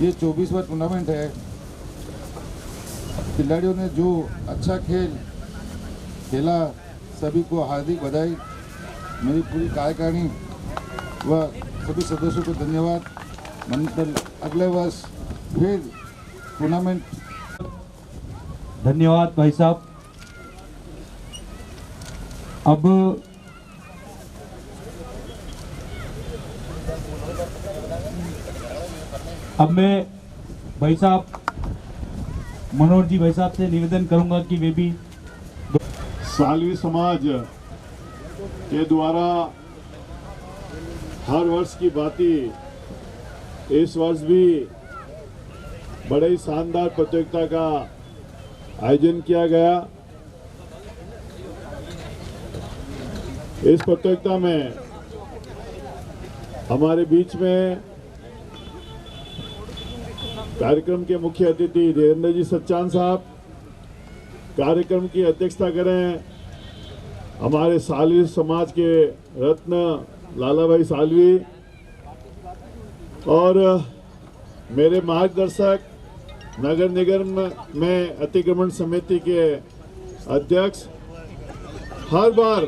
ये 24वां टूर्नामेंट है। खिलाड़ियों ने जो अच्छा खेला, सभी को हार्दिक बधाई। मेरी पूरी कार्यकारिणी व सभी सदस्यों को धन्यवाद। मंडल अगले वर्ष फिर टूर्नामेंट। धन्यवाद भाई साहब। अब मैं भाई साहब मनोहर जी भाई साहब से निवेदन करूंगा कि वे भी सालवी समाज के द्वारा हर वर्ष की भांति इस वर्ष भी बड़े ही शानदार प्रतियोगिता का आयोजन किया गया। इस प्रतियोगिता में हमारे बीच में कार्यक्रम के मुख्य अतिथि धीरेन्द्र जी सच्चान साहब, कार्यक्रम की अध्यक्षता करें हमारे सालवी समाज के रत्न लाला भाई सालवी, और मेरे मार्गदर्शक नगर निगम में अतिक्रमण समिति के अध्यक्ष। हर बार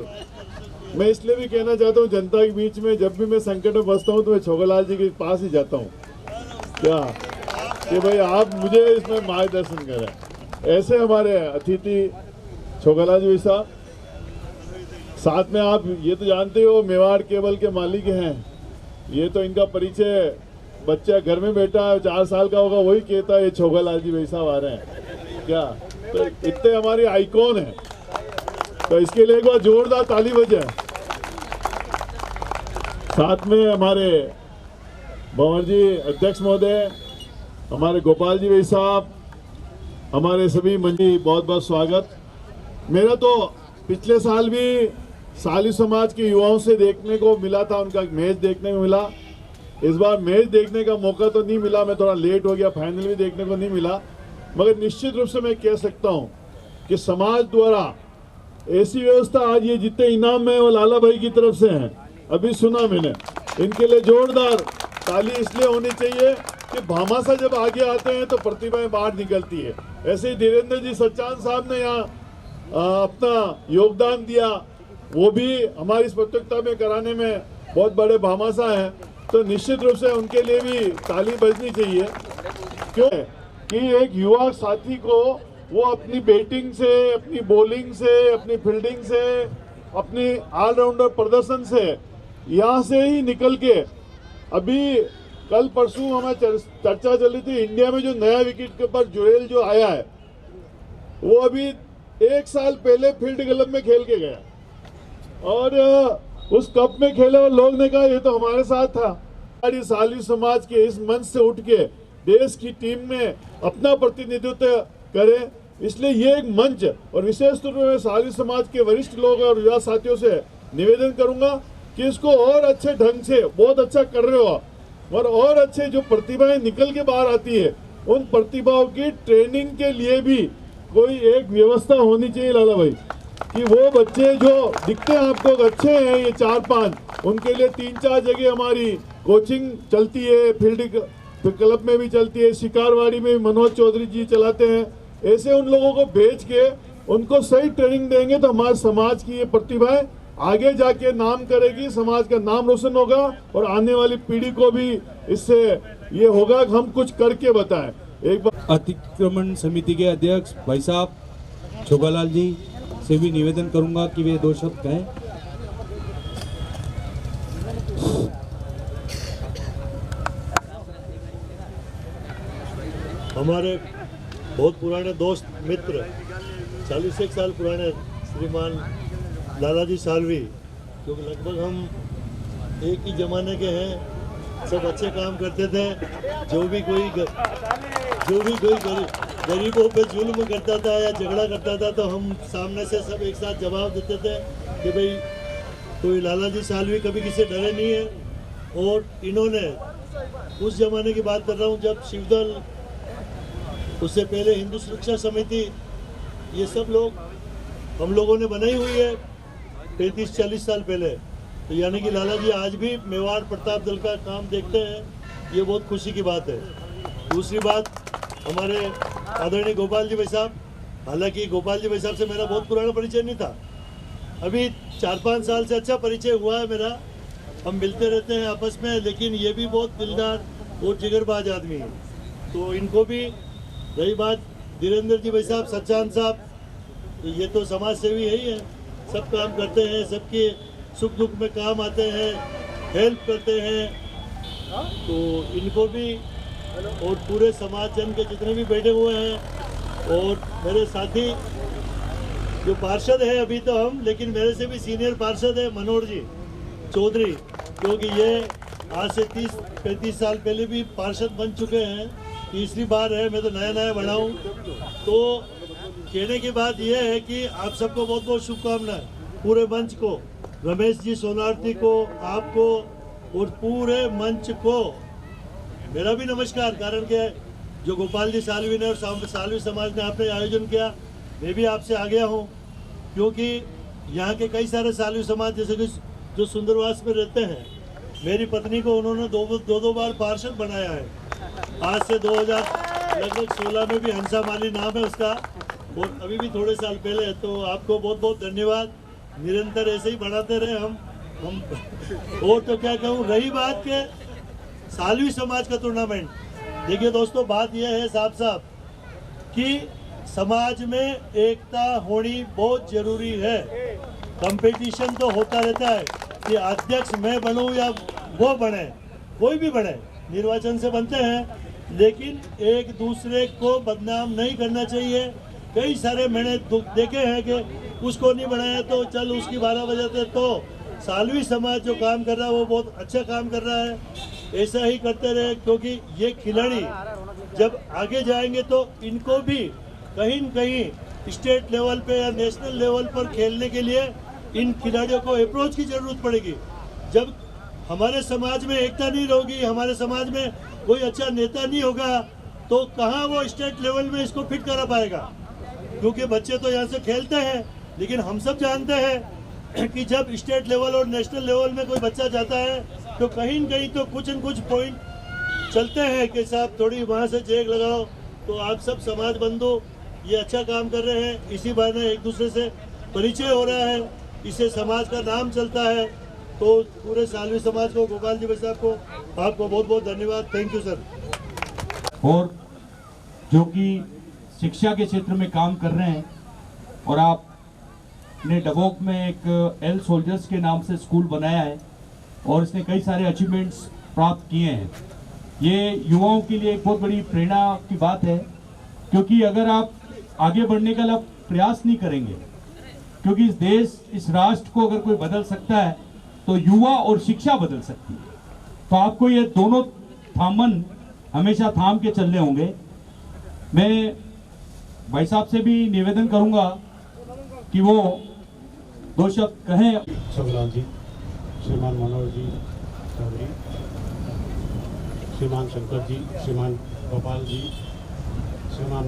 मैं इसलिए भी कहना चाहता हूँ जनता के बीच में, जब भी मैं संकट में फंसता हूँ तो मैं छोगालाल जी के पास ही जाता हूँ क्या कि भाई आप मुझे इसमें मार्गदर्शन करें। ऐसे हमारे अतिथि छोगालाल जी साहब, साथ में आप ये तो जानते हो मेवाड़ केबल के मालिक हैं। ये तो इनका परिचय बच्चा घर में बैठा है 4 साल का होगा, वही कहता है ये छोगालाल जी भाई साहब आ रहे हैं क्या। तो इतने हमारे आइकॉन हैं, तो इसके लिए एक बार जोरदार ताली बजाए। साथ में हमारे भंवर जी अध्यक्ष महोदय, हमारे गोपाल जी भाई साहब, हमारे सभी मंत्री, बहुत बहुत स्वागत। मेरा तो पिछले साल भी सालवी समाज के युवाओं से देखने को मिला था, उनका मैच देखने को मिला। इस बार मैच देखने का मौका तो नहीं मिला, मैं थोड़ा लेट हो गया, फाइनल भी देखने को नहीं मिला। मगर निश्चित रूप से मैं कह सकता हूं कि समाज द्वारा ऐसी व्यवस्था, आज ये जितने इनाम है वो लाला भाई की तरफ से हैं, अभी सुना मैंने। इनके लिए जोरदार ताली इसलिए होनी चाहिए कि भामाशाह जब आगे आते हैं तो प्रतिभाएं बाहर निकलती है। ऐसे ही धीरेन्द्र जी सच्चान साहब ने यहाँ अपना योगदान दिया, वो भी हमारी इस प्रतियोगिता में कराने में बहुत बड़े भामाशाह हैं, तो निश्चित रूप से उनके लिए भी ताली बजनी चाहिए। क्यों कि एक युवा साथी को वो अपनी बैटिंग से, अपनी बॉलिंग से, अपनी फील्डिंग से, अपनी ऑलराउंडर प्रदर्शन से यहाँ से ही निकल के, अभी कल परसों हमें चर्चा चल रही थी इंडिया में जो नया विकेट कीपर जुरेल जो आया है, वो अभी 1 साल पहले फील्ड क्लब में खेल के गया और उस कप में खेले और लोग ने कहा ये तो हमारे साथ था। हमारी सालवी समाज के इस मंच से उठ के देश की टीम में अपना प्रतिनिधित्व करे, इसलिए ये एक मंच, और विशेष तौर पर सालवी समाज के वरिष्ठ लोग और युवा साथियों से निवेदन करूंगा कि इसको और अच्छे ढंग से, बहुत अच्छा कर रहे हो और अच्छे जो प्रतिभाएं निकल के बाहर आती है, उन प्रतिभाओं की ट्रेनिंग के लिए भी कोई एक व्यवस्था होनी चाहिए लाला भाई, कि वो बच्चे जो दिखते हैं आपको अच्छे हैं ये 4-5, उनके लिए 3-4 जगह हमारी कोचिंग चलती है, फील्ड क्लब में भी चलती है, शिकारवाड़ी में भी मनोज चौधरी जी चलाते हैं। ऐसे उन लोगों को भेज के उनको सही ट्रेनिंग देंगे तो हमारे समाज की ये प्रतिभाएं आगे जाके नाम करेगी, समाज का नाम रोशन होगा और आने वाली पीढ़ी को भी इससे ये होगा कि हम कुछ करके बताएं। एक बार अतिक्रमण समिति के अध्यक्ष भाई साहब छोगालाल जी से भी निवेदन करूंगा कि वे 2 शब्द कहें। हमारे बहुत पुराने दोस्त मित्र, 40 साल पुराने श्रीमान लाला जी सालवी, क्योंकि लगभग हम एक ही जमाने के हैं, सब अच्छे काम करते थे। जो भी कोई गरीबों पे जुल्म करता था या झगड़ा करता था तो हम सामने से सब एक साथ जवाब देते थे कि भाई कोई लाला जी सालवी कभी किसी डरे नहीं है। और इन्होंने उस जमाने की बात कर रहा हूँ जब शिवदल, उससे पहले हिंदू सुरक्षा समिति, ये सब लोग हम लोगों ने बनाई हुई है 35-40 साल पहले। तो यानी कि लाला जी आज भी मेवाड़ प्रताप दल का काम देखते हैं, ये बहुत खुशी की बात है। दूसरी बात, हमारे आदरणीय गोपाल जी भाई साहब, हालांकि गोपाल जी भाई साहब से मेरा बहुत पुराना परिचय नहीं था, अभी 4-5 साल से अच्छा परिचय हुआ है मेरा। हम मिलते रहते हैं आपस में, लेकिन ये भी बहुत दिलदार और जिगरबाज आदमी है। तो इनको भी, रही बात धीरेन्द्र जी भाई साहब, सच्चान साहब, तो ये तो समाज सेवी है ही है, सब काम करते हैं, सबके सुख दुख में काम आते हैं, हेल्प करते हैं। तो इनको भी और पूरे समाज जन के जितने भी बैठे हुए हैं, और मेरे साथी जो पार्षद है अभी तो हम, लेकिन मेरे से भी सीनियर पार्षद है मनोहर जी चौधरी, क्योंकि ये आज से 30-35 साल पहले भी पार्षद बन चुके हैं, तीसरी बार है, मैं तो नया नया बना हूँ। तो कहने की बात यह है कि आप सबको बहुत बहुत शुभकामनाएं, पूरे मंच को, रमेश जी सोनार्थी को, आपको और पूरे मंच को मेरा भी नमस्कार। कारण क्या है, जो गोपाल जी सालवी ने और सालवी समाज ने आपने आयोजन किया, मैं भी आपसे आ गया हूँ, क्योंकि यहाँ के कई सारे सालवी समाज जैसे कि जो सुंदरवास में रहते हैं, मेरी पत्नी को उन्होंने दो बार पार्षद बनाया है। आज से 2016 में भी हंसा माली नाम है उसका, और अभी भी थोड़े साल पहले है। तो आपको बहुत बहुत धन्यवाद, निरंतर ऐसे ही बढ़ाते रहे हम और तो क्या कहूँ। रही बात के सालवी समाज का टूर्नामेंट, देखिए दोस्तों, बात यह है साफ साफ कि समाज में एकता होनी बहुत जरूरी है। कंपटीशन तो होता रहता है कि अध्यक्ष मैं बनूं या वो बने, कोई भी बने, निर्वाचन से बनते हैं, लेकिन एक दूसरे को बदनाम नहीं करना चाहिए। कई सारे मैंने देखे हैं कि उसको नहीं बनाया तो चल उसकी 12 बजाते। तो सालवी समाज जो काम कर रहा है वो बहुत अच्छा काम कर रहा है, ऐसा ही करते रहे, क्योंकि ये खिलाड़ी जब आगे जाएंगे तो इनको भी कहीं न कहीं स्टेट लेवल पे या नेशनल लेवल पर खेलने के लिए इन खिलाड़ियों को अप्रोच की जरूरत पड़ेगी। जब हमारे समाज में एकता नहीं रहेगी, हमारे समाज में कोई अच्छा नेता नहीं होगा, तो कहाँ वो स्टेट लेवल में इसको फिट करा पाएगा। क्योंकि बच्चे तो यहाँ से खेलते हैं, लेकिन हम सब जानते हैं कि जब स्टेट लेवल और नेशनल लेवल में कोई बच्चा जाता है तो कहीं न कहीं तो कुछ न कुछ पॉइंट चलते हैं कि साहब थोड़ी वहाँ से चेक लगाओ। तो आप सब समाज बंधु ये अच्छा काम कर रहे हैं, इसी बहाने एक दूसरे से परिचय हो रहा है, इससे समाज का नाम चलता है। तो पूरे सालवी समाज को, गोपाल जी भाई साहब को, आपको बहुत बहुत धन्यवाद। Thank you sir. और जो कि शिक्षा के क्षेत्र में काम कर रहे हैं, और आपने डबोक में एक एल सोल्जर्स के नाम से स्कूल बनाया है और इसने कई सारे अचीवमेंट्स प्राप्त किए हैं। ये युवाओं के लिए एक बहुत बड़ी प्रेरणा की बात है, क्योंकि अगर आप आगे बढ़ने का प्रयास नहीं करेंगे, क्योंकि इस देश, इस राष्ट्र को अगर कोई बदल सकता है तो युवा और शिक्षा बदल सकती है। तो आपको ये दोनों थामन हमेशा थाम के चलने होंगे। मैं भाई साहब से भी निवेदन करूंगा कि वो 2 शब्द कहें। शोभलाल जी, श्रीमान मनोहर जी चौधरी, श्रीमान शंकर जी, श्रीमान गोपाल जी, श्रीमान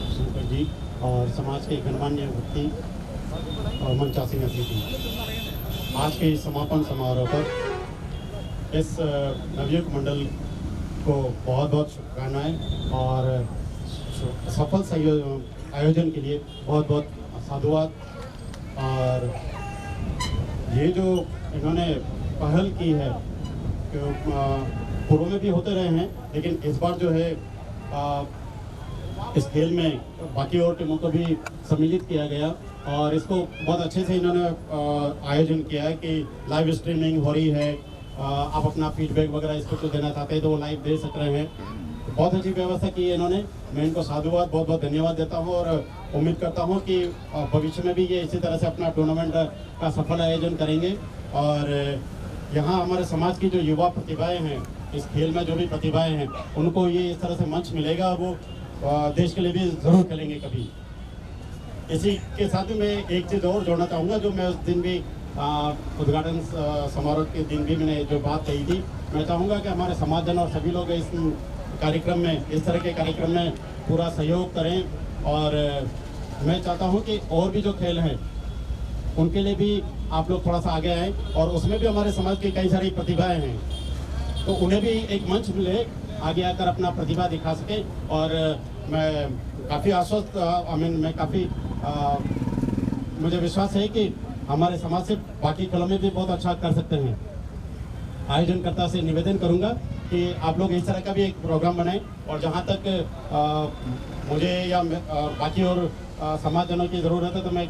शंकर जी और समाज के गणमान्य व्यक्ति और मंचासीन अतिथि, आज के इस समापन समारोह पर इस नवयुग मंडल को बहुत बहुत शुभकामनाएं और सफल आयोजन के लिए बहुत बहुत साधुवाद। और ये जो इन्होंने पहल की है, पूर्व में भी होते रहे हैं, लेकिन इस बार जो है इस खेल में बाकी और टीमों को भी सम्मिलित किया गया और इसको बहुत अच्छे से इन्होंने आयोजन किया है कि लाइव स्ट्रीमिंग हो रही है। आप अपना फीडबैक वगैरह इसको तो देना चाहते हैं तो वो लाइव दे सक रहे हैं। बहुत अच्छी व्यवस्था की है इन्होंने, मैं इनको साधुवाद बहुत बहुत धन्यवाद देता हूँ और उम्मीद करता हूँ कि भविष्य में भी ये इसी तरह से अपना टूर्नामेंट का सफल आयोजन करेंगे। और यहाँ हमारे समाज की जो युवा प्रतिभाएं हैं, इस खेल में जो भी प्रतिभाएं हैं, उनको ये इस तरह से मंच मिलेगा, वो देश के लिए भी ज़रूर खेलेंगे कभी। इसी के साथ ही मैं एक चीज़ और जोड़ना चाहूँगा, जो मैं उस दिन भी उद्घाटन समारोह के दिन भी मैंने जो बात कही थी, मैं चाहूँगा कि हमारे समाजजन और सभी लोग इस कार्यक्रम में, इस तरह के कार्यक्रम में पूरा सहयोग करें। और मैं चाहता हूँ कि और भी जो खेल हैं उनके लिए भी आप लोग थोड़ा सा आगे आएँ और उसमें भी हमारे समाज की कई सारी प्रतिभाएं हैं, तो उन्हें भी एक मंच मिले आगे आकर अपना प्रतिभा दिखा सके। और मैं काफ़ी आश्वस्त मैं काफ़ी मुझे विश्वास है कि हमारे समाज से बाकी खेलों में भी बहुत अच्छा कर सकते हैं। आयोजनकर्ता से निवेदन करूंगा कि आप लोग इस तरह का भी एक प्रोग्राम बनाएं, और जहां तक मुझे या बाकी और समाजजनों की ज़रूरत है तो मैं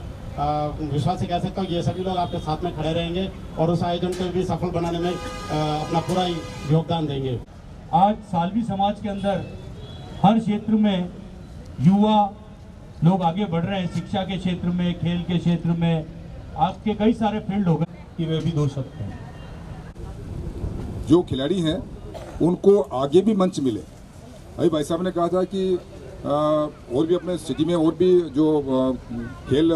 विश्वास से कह सकता हूँ कि ये सभी लोग आपके साथ में खड़े रहेंगे और उस आयोजन को भी सफल बनाने में अपना पूरा योगदान देंगे। आज सालवी समाज के अंदर हर क्षेत्र में युवा लोग आगे बढ़ रहे हैं, शिक्षा के क्षेत्र में, खेल के क्षेत्र में। आपके कई सारे फील्ड हो गए कि वे भी 2 शब्द हैं। जो खिलाड़ी हैं उनको आगे भी मंच मिले। अभी भाई साहब ने कहा था कि और भी अपने सिटी में और भी जो खेल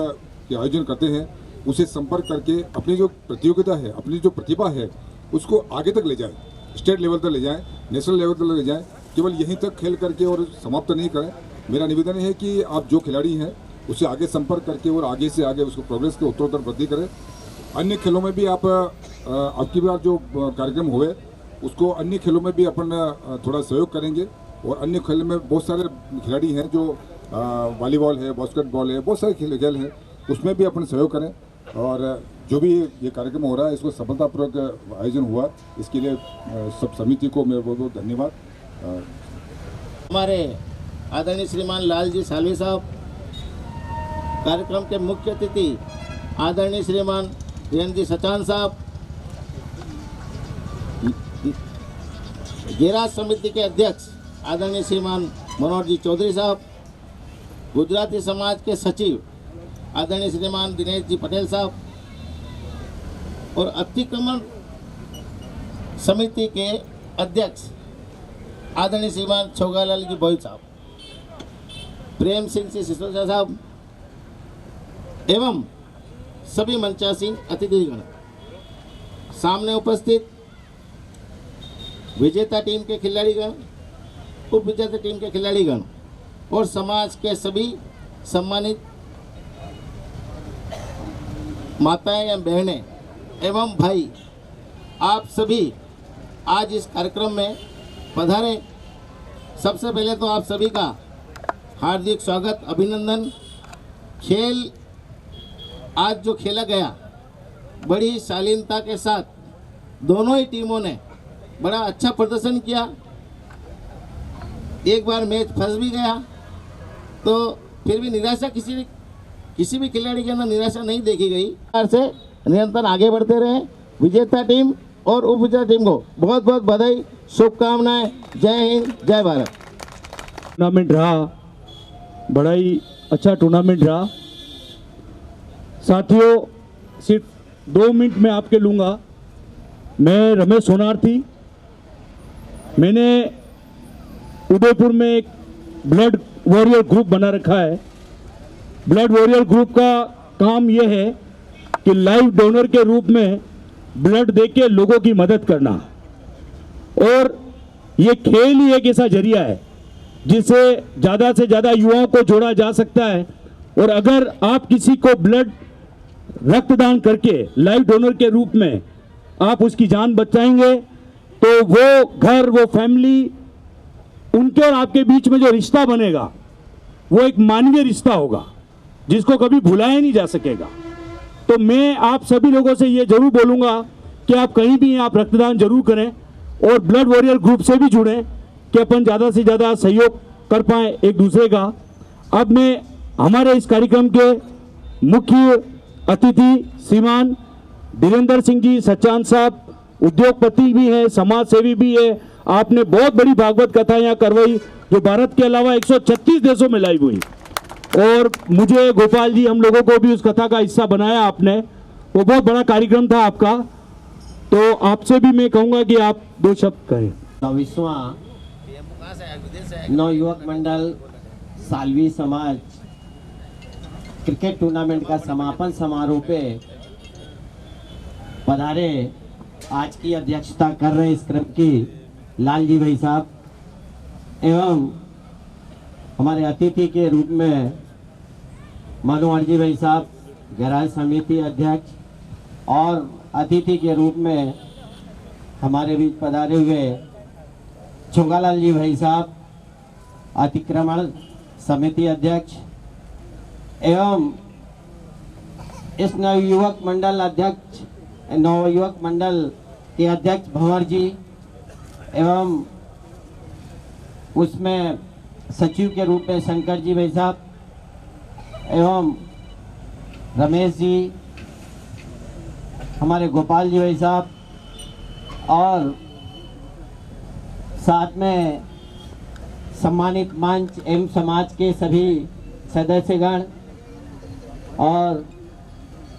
के आयोजन करते हैं उसे संपर्क करके अपनी जो प्रतियोगिता है, अपनी जो प्रतिभा है उसको आगे तक ले जाएं, स्टेट लेवल तक ले जाएं, नेशनल लेवल तक ले जाएं। केवल यहीं तक खेल करके और समाप्त नहीं करें। मेरा निवेदन है कि आप जो खिलाड़ी हैं उससे आगे संपर्क करके और आगे से आगे उसको प्रोग्रेस के उत्तरोत्तर वृद्धि करें। अन्य खेलों में भी आप आपकी बार जो कार्यक्रम हुए उसको अन्य खेलों में भी अपन थोड़ा सहयोग करेंगे। और अन्य खेलों में बहुत सारे खिलाड़ी हैं जो वॉलीबॉल है, बास्केटबॉल है, बहुत सारे खेल हैं, उसमें भी अपन सहयोग करें। और जो भी ये कार्यक्रम हो रहा है इसको सफलतापूर्वक आयोजन हुआ, इसके लिए सब समिति को मेरा बहुत बहुत धन्यवाद। हमारे आदरणीय श्रीमान लालजी सालवी साहब, कार्यक्रम के मुख्य अतिथि आदरणीय श्रीमान धीरेन्द्र सचान साहब, गेराज समिति के अध्यक्ष आदरणीय श्रीमान मनोहर जी चौधरी साहब, गुजराती समाज के सचिव आदरणीय श्रीमान दिनेश जी पटेल साहब और अतिक्रमण समिति के अध्यक्ष आदरणीय श्रीमान छोगालाल जी बोई साहब, प्रेम सिंह जी सिसोदिया साहब एवं सभी मंचासीन अतिथिगण, सामने उपस्थित विजेता टीम के खिलाड़ीगण, उप विजेता टीम के खिलाड़ीगण और समाज के सभी सम्मानित माताएं एवं बहनें एवं भाई, आप सभी आज इस कार्यक्रम में पधारे। सबसे पहले तो आप सभी का हार्दिक स्वागत, अभिनंदन। खेल आज जो खेला गया बड़ी शालीनता के साथ दोनों ही टीमों ने बड़ा अच्छा प्रदर्शन किया। एक बार मैच फंस भी गया तो फिर भी निराशा किसी भी खिलाड़ी के अंदर निराशा नहीं देखी गई। से निरंतर आगे बढ़ते रहे। विजेता टीम और उप विजेता टीम को बहुत बहुत बधाई, शुभकामनाएं। जय हिंद, जय भारत। टूर्नामेंट रहा, बड़ा ही अच्छा टूर्नामेंट रहा। साथियों, सिर्फ 2 मिनट में आपके लूँगा। मैं रमेश सोनार्थी, मैंने उदयपुर में एक ब्लड वॉरियर ग्रुप बना रखा है। ब्लड वॉरियर ग्रुप का काम यह है कि लाइव डोनर के रूप में ब्लड देके लोगों की मदद करना। और ये खेल ही एक ऐसा जरिया है जिससे ज़्यादा से ज़्यादा युवाओं को जोड़ा जा सकता है। और अगर आप किसी को ब्लड रक्तदान करके लाइव डोनर के रूप में आप उसकी जान बचाएंगे तो वो घर, वो फैमिली, उनके और आपके बीच में जो रिश्ता बनेगा वो एक मानवीय रिश्ता होगा जिसको कभी भुलाया नहीं जा सकेगा। तो मैं आप सभी लोगों से ये जरूर बोलूँगा कि आप कहीं भी आप रक्तदान जरूर करें और ब्लड वॉरियर ग्रुप से भी जुड़ें कि अपन ज़्यादा से ज़्यादा सहयोग कर पाएँ एक दूसरे का। अब मैं हमारे इस कार्यक्रम के मुख्य अतिथि श्रीमान धीरेन्द्र सिंह जी सचान साहब, उद्योगपति भी हैं, समाज सेवी भी है। आपने बहुत बड़ी भागवत कथा यहाँ करवाई जो भारत के अलावा 136 देशों में लाइव हुई। और मुझे गोपाल जी, हम लोगों को भी उस कथा का हिस्सा बनाया आपने, वो बहुत बड़ा कार्यक्रम था आपका। तो आपसे भी मैं कहूँगा कि आप 2 शब्द कहें। 24वां नवयुवक मंडल सालवी समाज क्रिकेट टूर्नामेंट का समापन समारोह पे पधारे, आज की अध्यक्षता कर रहे इस क्रम की लालजी भाई साहब एवं हमारे अतिथि के रूप में मनोहर जी भाई साहब, गैराज समिति अध्यक्ष, और अतिथि के रूप में हमारे बीच पधारे हुए चुंगालाल जी भाई साहब, अतिक्रमण समिति अध्यक्ष, एवं इस नवयुवक मंडल अध्यक्ष, नवयुवक मंडल के अध्यक्ष भंवर जी, एवं उसमें सचिव के रूप में शंकर जी भाई साहब, एवं रमेश जी, हमारे गोपाल जी भाई साहब, और साथ में सम्मानित मंच एवं समाज के सभी सदस्यगण, और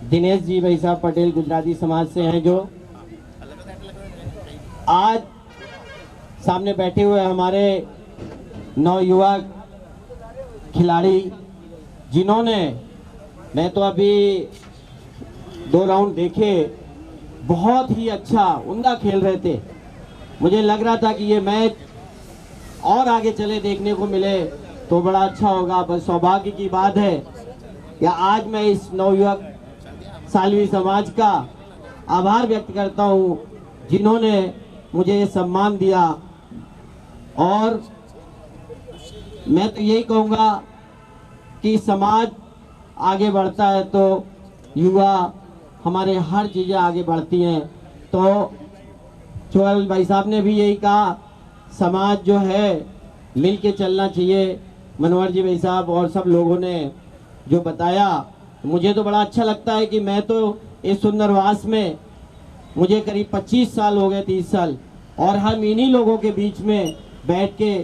दिनेश जी भाई साहब पटेल गुजराती समाज से हैं, जो आज सामने बैठे हुए हमारे नवयुवक खिलाड़ी, जिन्होंने, मैं तो अभी 2 राउंड देखे, बहुत ही अच्छा उम्दा खेल रहे थे। मुझे लग रहा था कि ये मैच और आगे चले देखने को मिले तो बड़ा अच्छा होगा। बस सौभाग्य की बात है कि आज मैं इस नवयुवक सालवी समाज का आभार व्यक्त करता हूँ, जिन्होंने मुझे ये सम्मान दिया। और मैं तो यही कहूँगा कि समाज आगे बढ़ता है तो युवा, हमारे हर चीज़ें आगे बढ़ती हैं। तो चौहान भाई साहब ने भी यही कहा, समाज जो है मिल के चलना चाहिए। मनोहर जी भाई साहब और सब लोगों ने जो बताया, मुझे तो बड़ा अच्छा लगता है कि मैं तो इस सुंदरवास में, मुझे करीब 25 साल हो गए, 30 साल, और हम इन्हीं लोगों के बीच में बैठ के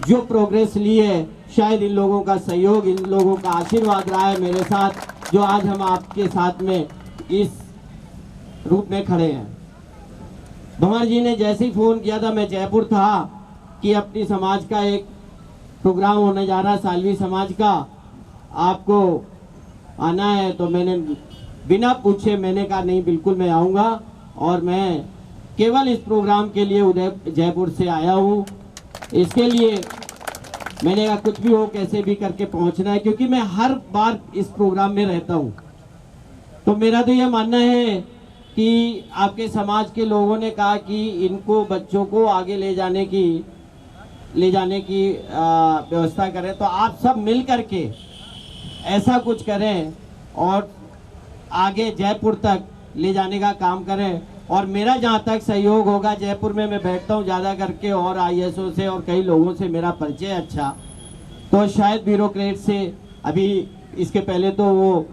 जो प्रोग्रेस ली है, शायद इन लोगों का सहयोग, इन लोगों का आशीर्वाद रहा है मेरे साथ, जो आज हम आपके साथ में इस रूप में खड़े हैं। भंवर जी ने जैसे ही फ़ोन किया था, मैं जयपुर था कि अपनी समाज का एक प्रोग्राम होने जा रहा है, सालवी समाज का, आपको आना है। तो मैंने बिना पूछे मैंने कहा नहीं, बिल्कुल मैं आऊँगा, और मैं केवल इस प्रोग्राम के लिए जयपुर से आया हूँ। इसके लिए मैंने कहा कुछ भी हो, कैसे भी करके पहुँचना है, क्योंकि मैं हर बार इस प्रोग्राम में रहता हूँ। तो मेरा तो यह मानना है कि आपके समाज के लोगों ने कहा कि इनको, बच्चों को आगे ले जाने की व्यवस्था करें, तो आप सब मिल करके ऐसा कुछ करें और आगे जयपुर तक ले जाने का काम करें। और मेरा जहाँ तक सहयोग होगा, जयपुर में मैं बैठता हूँ ज़्यादा करके, और ISO से और कई लोगों से मेरा परिचय अच्छा, तो शायद ब्यूरोक्रेट से, अभी इसके पहले तो वो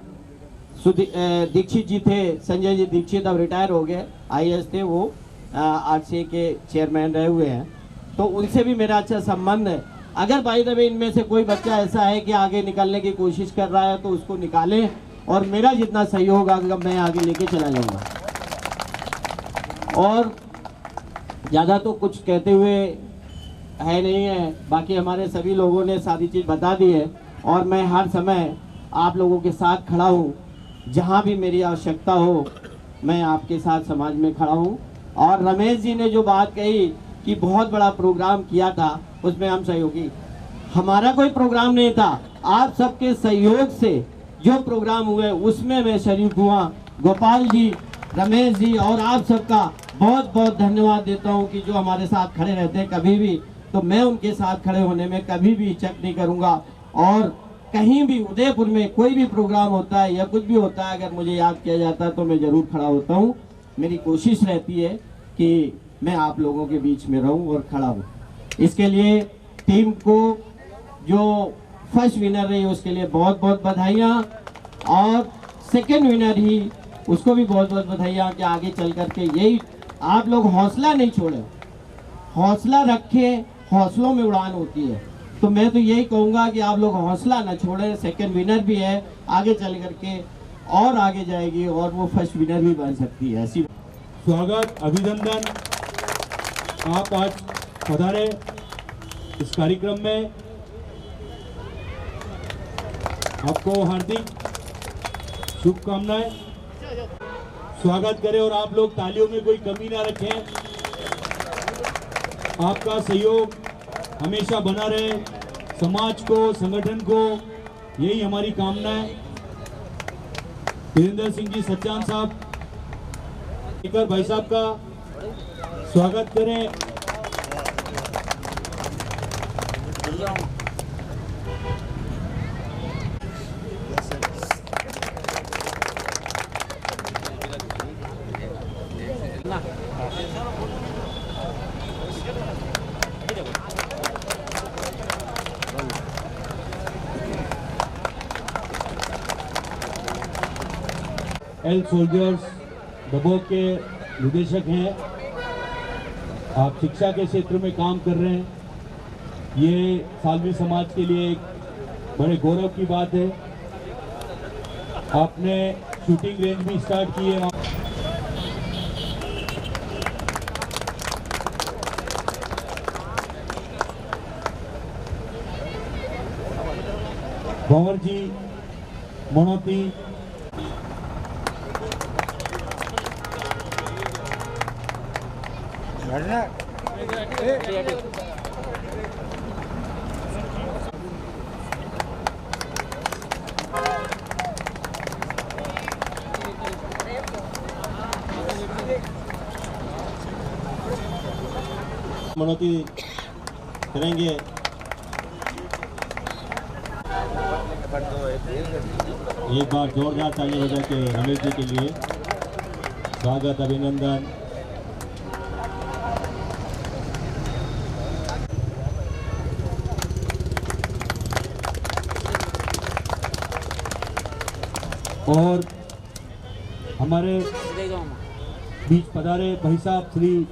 दीक्षित जी थे, संजय जी दीक्षित, अब रिटायर हो गए, IAS थे वो, RCA के चेयरमैन रहे हुए हैं, तो उनसे भी मेरा अच्छा संबंध है। अगर बाय द वे इनमें से कोई बच्चा ऐसा है कि आगे निकलने की कोशिश कर रहा है, तो उसको निकालें, और मेरा जितना सहयोग आगे मैं आगे लेके चला जाऊँगा। और ज़्यादा तो कुछ कहते हुए है नहीं है, बाकी हमारे सभी लोगों ने सारी चीज़ बता दी है, और मैं हर समय आप लोगों के साथ खड़ा हूँ। जहाँ भी मेरी आवश्यकता हो, मैं आपके साथ समाज में खड़ा हूँ। और रमेश जी ने जो बात कही कि बहुत बड़ा प्रोग्राम किया था, उसमें हम सहयोगी, हमारा कोई प्रोग्राम नहीं था, आप सबके सहयोग से जो प्रोग्राम हुए उसमें मैं शरीक हुआ। गोपाल जी, रमेश जी और आप सबका बहुत बहुत धन्यवाद देता हूं कि जो हमारे साथ खड़े रहते हैं कभी भी, तो मैं उनके साथ खड़े होने में कभी भी हिचक नहीं करूंगा। और कहीं भी उदयपुर में कोई भी प्रोग्राम होता है या कुछ भी होता है, अगर मुझे याद किया जाता है तो मैं ज़रूर खड़ा होता हूं। मेरी कोशिश रहती है कि मैं आप लोगों के बीच में रहूं और खड़ा हूं। इसके लिए टीम को, जो फर्स्ट विनर रही उसके लिए बहुत बहुत बधाइयाँ, और सेकेंड विनर ही उसको भी बहुत बहुत बधाइयाँ कि आगे चल करके यही आप लोग हौसला नहीं छोड़े, हौसला रखें, हौसलों में उड़ान होती है। तो मैं तो यही कहूँगा कि आप लोग हौसला ना छोड़ें। सेकंड विनर भी है, आगे चल करके और आगे जाएगी और वो फर्स्ट विनर भी बन सकती है। ऐसी स्वागत, अभिनंदन, आप आज पधारे इस कार्यक्रम में, आपको हार्दिक शुभकामनाएं। स्वागत करें और आप लोग तालियों में कोई कमी ना रखें। आपका सहयोग हमेशा बना रहे, समाज को, संगठन को, यही हमारी कामना है। वीरेंद्र सिंह जी सच्चान साहब, भाई साहब का स्वागत करें। एल सोल्जर्स दबोक के निदेशक हैं, आप शिक्षा के क्षेत्र में काम कर रहे हैं, ये सालवी समाज के लिए एक बड़े गौरव की बात है। आपने शूटिंग रेंज भी स्टार्ट की है। भंवर जी मनोती मनोती करेंगे। एक बार जोरदार ताली बजा के रमेश जी के लिए स्वागत, अभिनंदन। और हमारे बीच पधारे भाई साहब श्री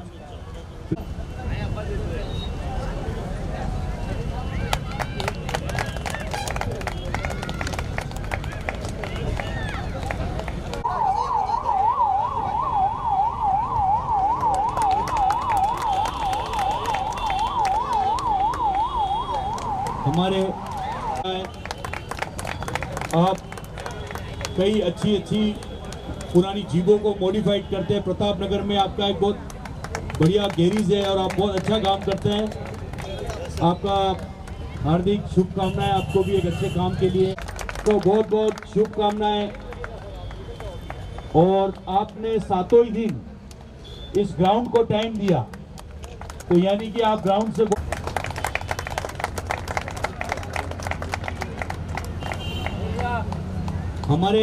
हमारे आप कई अच्छी पुरानी जीवों को मॉडिफाइड करते हैं। प्रतापनगर में आपका एक बहुत बढ़िया गैरेज है और आप बहुत अच्छा काम करते हैं। आपका हार्दिक शुभकामनाएं, आपको भी एक अच्छे काम के लिए तो बहुत बहुत शुभकामनाएं। और आपने सातों ही दिन इस ग्राउंड को टाइम दिया, तो यानी कि आप ग्राउंड से हमारे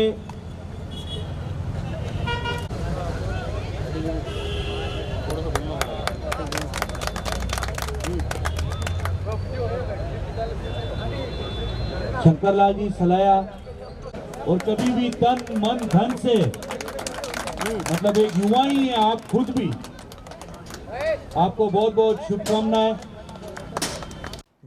शंकरलाल जी सलाया और कभी भी तन मन धन से, मतलब एक युवा ही है आप खुद भी, आपको बहुत बहुत शुभकामनाएं।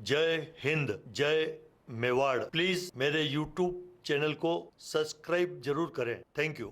जय हिंद, जय मेवाड़। प्लीज मेरे YouTube चैनल को सब्सक्राइब जरूर करें। Thank you.